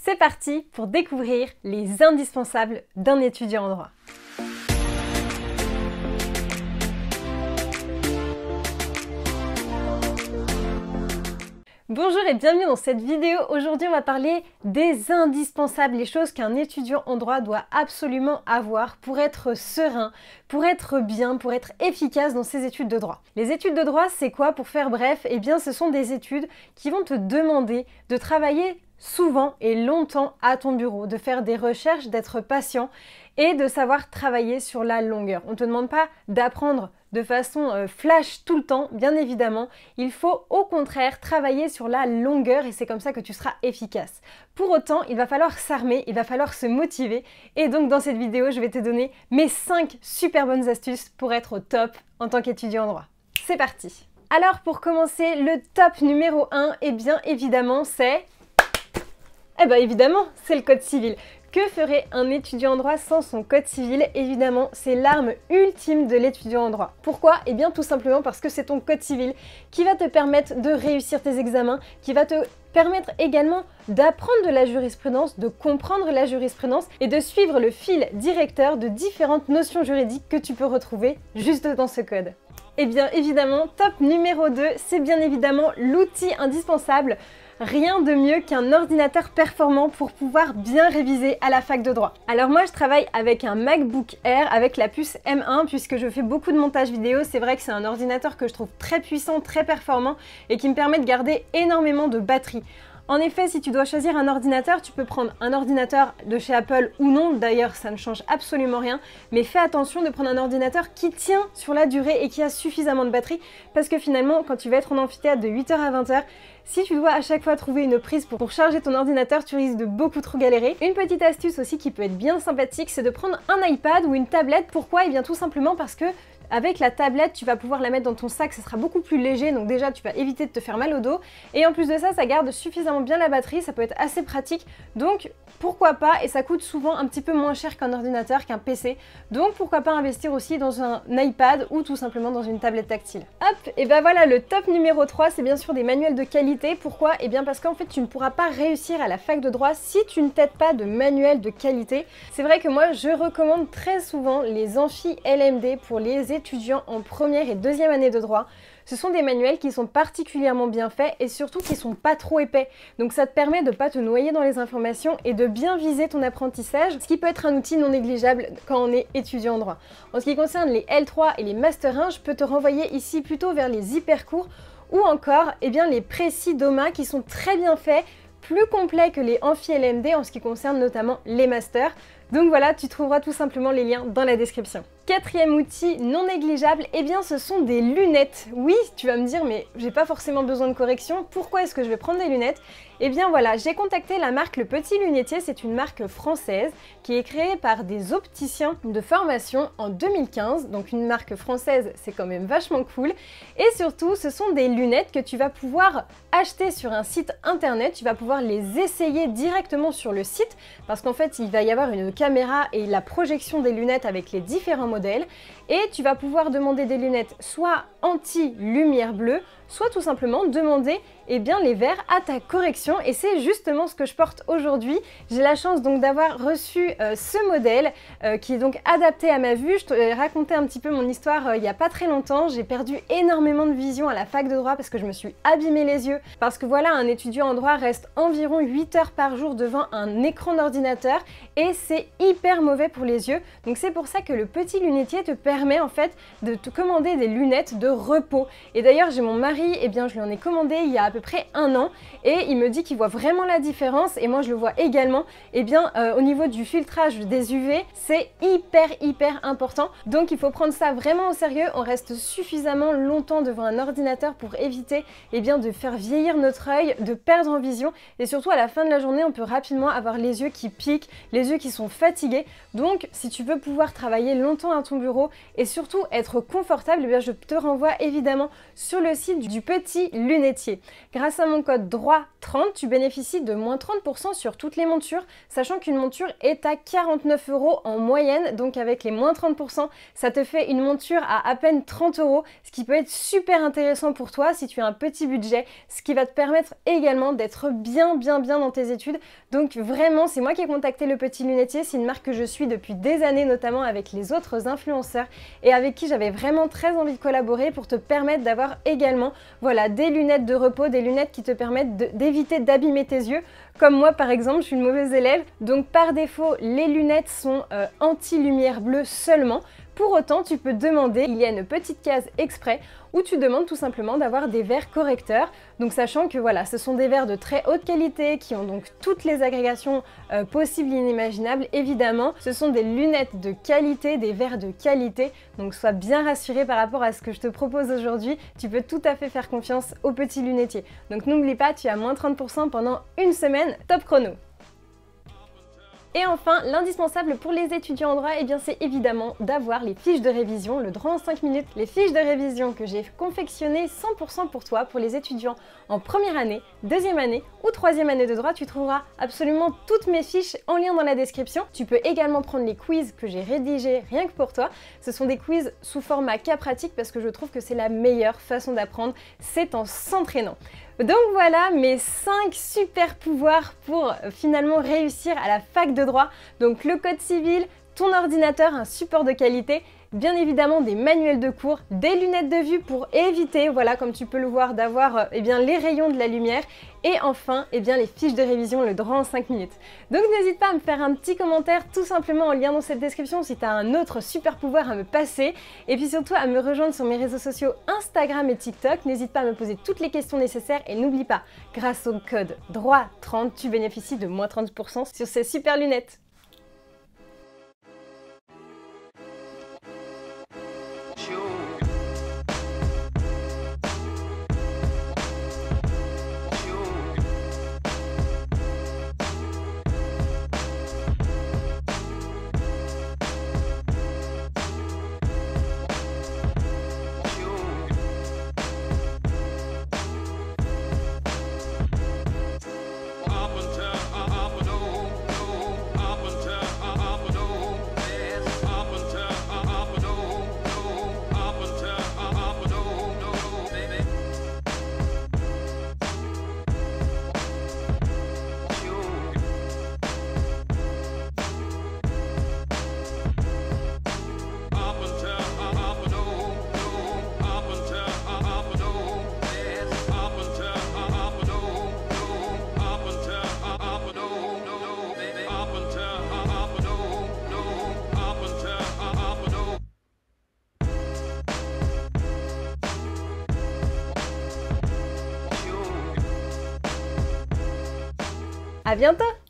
C'est parti pour découvrir les indispensables d'un étudiant en droit. Bonjour et bienvenue dans cette vidéo. Aujourd'hui, on va parler des indispensables, les choses qu'un étudiant en droit doit absolument avoir pour être serein, pour être bien, pour être efficace dans ses études de droit. Les études de droit, c'est quoi? Pour faire bref, eh bien, ce sont des études qui vont te demander de travailler souvent et longtemps à ton bureau, de faire des recherches, d'être patient et de savoir travailler sur la longueur. On ne te demande pas d'apprendre de façon flash tout le temps, bien évidemment. Il faut au contraire travailler sur la longueur et c'est comme ça que tu seras efficace. Pour autant, il va falloir s'armer, il va falloir se motiver et donc dans cette vidéo, je vais te donner mes 5 super bonnes astuces pour être au top en tant qu'étudiant en droit. C'est parti! Alors pour commencer, le top numéro 1, eh bien évidemment c'est... évidemment, c'est le code civil. Que ferait un étudiant en droit sans son code civil? Évidemment, c'est l'arme ultime de l'étudiant en droit. Pourquoi? Eh bien tout simplement parce que c'est ton code civil qui va te permettre de réussir tes examens, qui va te permettre également d'apprendre de la jurisprudence, de comprendre la jurisprudence et de suivre le fil directeur de différentes notions juridiques que tu peux retrouver juste dans ce code. Eh bien évidemment, top numéro 2, c'est bien évidemment l'outil indispensable. Rien de mieux qu'un ordinateur performant pour pouvoir bien réviser à la fac de droit. Alors moi je travaille avec un MacBook Air avec la puce M1 puisque je fais beaucoup de montage vidéo. C'est vrai que c'est un ordinateur que je trouve très puissant, très performant et qui me permet de garder énormément de batterie. En effet, si tu dois choisir un ordinateur, tu peux prendre un ordinateur de chez Apple ou non, d'ailleurs ça ne change absolument rien, mais fais attention de prendre un ordinateur qui tient sur la durée et qui a suffisamment de batterie, parce que finalement, quand tu vas être en amphithéâtre de 8h à 20h, si tu dois à chaque fois trouver une prise pour charger ton ordinateur, tu risques de beaucoup trop galérer. Une petite astuce aussi qui peut être bien sympathique, c'est de prendre un iPad ou une tablette. Pourquoi? Eh bien tout simplement parce que avec la tablette, tu vas pouvoir la mettre dans ton sac, ça sera beaucoup plus léger, donc déjà tu vas éviter de te faire mal au dos. Et en plus de ça, ça garde suffisamment bien la batterie, ça peut être assez pratique. Donc pourquoi pas, et ça coûte souvent un petit peu moins cher qu'un ordinateur, qu'un PC. Donc pourquoi pas investir aussi dans un iPad ou tout simplement dans une tablette tactile. Hop, et ben voilà, le top numéro 3, c'est bien sûr des manuels de qualité. Pourquoi? Eh bien parce qu'en fait tu ne pourras pas réussir à la fac de droit si tu ne t'aides pas de manuels de qualité. C'est vrai que moi je recommande très souvent les amphis LMD pour les étudiants en première et deuxième année de droit. Ce sont des manuels qui sont particulièrement bien faits et surtout qui sont pas trop épais. Donc ça te permet de pas te noyer dans les informations et de bien viser ton apprentissage, ce qui peut être un outil non négligeable quand on est étudiant en droit. En ce qui concerne les L3 et les Master 1, je peux te renvoyer ici plutôt vers les hyper courts ou encore les précis DOMA qui sont très bien faits, plus complets que les amphi LMD en ce qui concerne notamment les masters. Donc voilà, tu trouveras tout simplement les liens dans la description. Quatrième outil non négligeable, eh bien ce sont des lunettes. Oui, tu vas me dire, mais j'ai pas forcément besoin de correction, pourquoi est-ce que je vais prendre des lunettes? Eh bien voilà, j'ai contacté la marque Le Petit Lunetier, c'est une marque française qui est créée par des opticiens de formation en 2015, donc une marque française, c'est quand même vachement cool. Et surtout, ce sont des lunettes que tu vas pouvoir acheter sur un site internet, tu vas pouvoir les essayer directement sur le site, parce qu'en fait, il va y avoir une caméra et la projection des lunettes avec les différents modèles, et tu vas pouvoir demander des lunettes soit anti-lumière bleue, soit tout simplement demander les verres à ta correction, et c'est justement ce que je porte aujourd'hui. J'ai la chance donc d'avoir reçu ce modèle qui est donc adapté à ma vue. Je te racontais un petit peu mon histoire il n'y a pas très longtemps. J'ai perdu énormément de vision à la fac de droit parce que je me suis abîmé les yeux, parce que voilà, un étudiant en droit reste environ 8 heures par jour devant un écran d'ordinateur et c'est hyper mauvais pour les yeux. Donc c'est pour ça que le Petit Lunetier te permet en fait de te commander des lunettes de repos. Et d'ailleurs j'ai mon mari, je lui en ai commandé il y a à peu près 1 an et il me dit qu'il voit vraiment la différence, et moi je le vois également. Au niveau du filtrage des UV, c'est hyper important, donc il faut prendre ça vraiment au sérieux. On reste suffisamment longtemps devant un ordinateur pour éviter de faire vieillir notre œil, de perdre en vision, et surtout à la fin de la journée on peut rapidement avoir les yeux qui piquent, les yeux qui sont fatigués. Donc si tu veux pouvoir travailler longtemps à ton bureau et surtout être confortable, je te renvoie évidemment sur le site du petit lunetier. Grâce à mon code DROIT30, tu bénéficies de moins 30% sur toutes les montures, sachant qu'une monture est à 49 € en moyenne, donc avec les moins 30%, ça te fait une monture à peine 30 €, ce qui peut être super intéressant pour toi si tu as un petit budget, ce qui va te permettre également d'être bien dans tes études. Donc vraiment, c'est moi qui ai contacté le petit lunetier, c'est une marque que je suis depuis des années, notamment avec les autres influenceurs et avec qui j'avais vraiment très envie de collaborer pour te permettre d'avoir également voilà, des lunettes de repos, des lunettes qui te permettent d'éviter d'abîmer tes yeux. Comme moi par exemple, je suis une mauvaise élève, donc par défaut les lunettes sont anti-lumière bleue seulement. Pour autant, tu peux demander, il y a une petite case exprès où tu demandes tout simplement d'avoir des verres correcteurs. Donc sachant que voilà, ce sont des verres de très haute qualité qui ont donc toutes les agrégations possibles et inimaginables. Évidemment, ce sont des lunettes de qualité, des verres de qualité. Donc sois bien rassuré par rapport à ce que je te propose aujourd'hui. Tu peux tout à fait faire confiance au petit lunetier. Donc n'oublie pas, tu as moins 30% pendant une semaine, top chrono. Et enfin, l'indispensable pour les étudiants en droit, eh bien c'est évidemment d'avoir les fiches de révision, le droit en 5 minutes. Les fiches de révision que j'ai confectionnées 100% pour toi, pour les étudiants en première année, deuxième année ou troisième année de droit. Tu trouveras absolument toutes mes fiches en lien dans la description. Tu peux également prendre les quiz que j'ai rédigés rien que pour toi. Ce sont des quiz sous format cas pratique parce que je trouve que c'est la meilleure façon d'apprendre, c'est en s'entraînant. Donc voilà mes 5 super pouvoirs pour finalement réussir à la fac de droit. Donc le code civil, ton ordinateur, un support de qualité, bien évidemment des manuels de cours, des lunettes de vue pour éviter, voilà comme tu peux le voir, d'avoir les rayons de la lumière et enfin les fiches de révision, le droit en 5 minutes. Donc n'hésite pas à me faire un petit commentaire tout simplement en lien dans cette description si tu as un autre super pouvoir à me passer et puis surtout à me rejoindre sur mes réseaux sociaux Instagram et TikTok. N'hésite pas à me poser toutes les questions nécessaires et n'oublie pas, grâce au code DROIT30, tu bénéficies de moins 30% sur ces super lunettes. À bientôt!